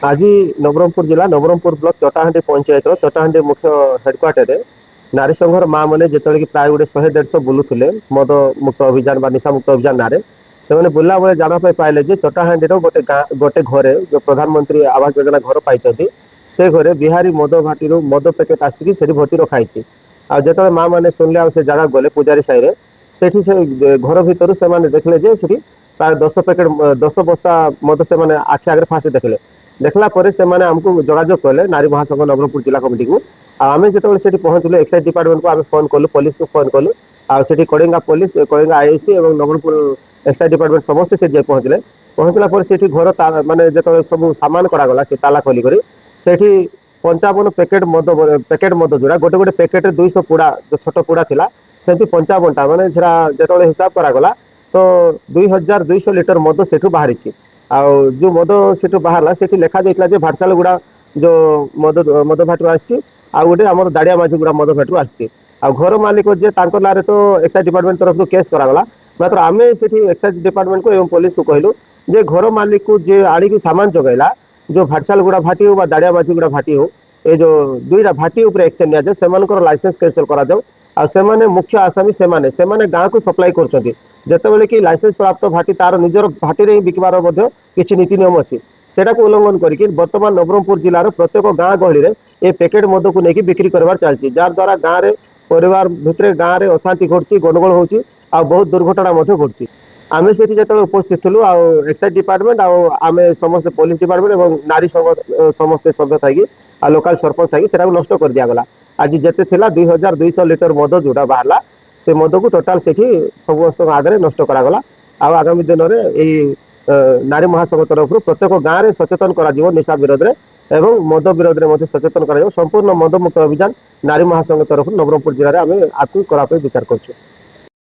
आज नवरंगपुर जिला नवरंगपुर ब्लॉक चटाहांडी पंचायत चटाहांडी मुख्य हेडक्वार्टर नारी संघर माँ मैंने जो कि प्राय गोटे 100-150 बुलूले मद मुक्त अभियान निशा मुक्त अभियान ना से बुला बेले जानापी पाइले चटाहांडी गोटे घरे जो प्रधानमंत्री आवास योजना घर पाई से घरे बिहारी मद भाटी मद पैकेट आसिक भर्ती रखाई आते माँ मैंने शुणिले से जगह गले पूजारी साई से घर भितर से देखले प्राय 10 पैकेट 10 बस्ता मद से आखि आगे फास्ट देखले देखला से आमको जोगाजोग कले नारी महासंघ नवरंगपुर जिला कमिटी को आम जो पहुंचलु एक्साइज डिपार्टमेंट को आम फोन कलु पुलिस को फोन कलु आठी कलिंगा पुलिस कलिंगा आईआईसी और नवरंगपुर एक्साइज डिपार्टमेंट समस्ते से पहुंचले पहुंचला से घर माने जो सब सामान करागला से ताला खोलिक से 55 पैकेट मद जोड़ा गोटे गोटे पैकेट 200 पुड़ा जो छोट पुड़ा थिला सेमती 55टा माने जो हिसाब करागला तो 2200 लिटर मद से बाहरी जो मद से बाहर से लिखा जाता भाटशाल गुड़ा जो मद भाटी आसी गोटे आम दाड़िया माझी गुड़ा मद भाटी आसी घर मालिक जे ना तो एक्साइज डिपार्टमेंट तरफ केस करागला मात्र आम से एक्साइज डिपार्टमेंट को एवं पुलिस को कहलु जे घर मालिक को जे आनिकी सामान जगैला जो भाटशाल गुड़ा भाटी हो दाड़िया माझी गुड़ा भाटी हो ये जो दुईटा भाटी एक्शन नि से लाइसेंस कैंसल करा मुख्य आसामी से गाँव को सप्लाई कर जितेबाला कि लाइसेंस प्राप्त भाटी तार निजर भाटी में बिकबार किसी नीति नियम अच्छी सेटा को उल्लंघन करके बर्तमान नवरंगपुर जिलार प्रत्येक गाँ गहली में ये पैकेट मद को लेकिन बिक्री करवार चलती जार द्वारा गाँव में परिवार भितर गाँव में अशांति घटुची गंडगोल होची आ बहुत दुर्घटना घटुची आम से जो उपस्थित थी एक्साइज डिपार्टमेंट आम समस्त पुलिस डिपार्टमेंट और नारी संघ समस्त सभ्य थी लोकाल सरपंच थी से नष्ट कर दिगला आज जिते थी 2200 लिटर मद जोड़ा बाहर से मद को टोटाल से समस्त आगे नष्ट करागला आगामी दिन में नारी महासंघ तरफ प्रत्येक गाँव में सचेतन करा निशा विरोध में एवं मद विरोध में संपूर्ण मद मुक्त अभियान नारी महासंघ तरफ नवरंगपुर जिले में आगे विचार कर।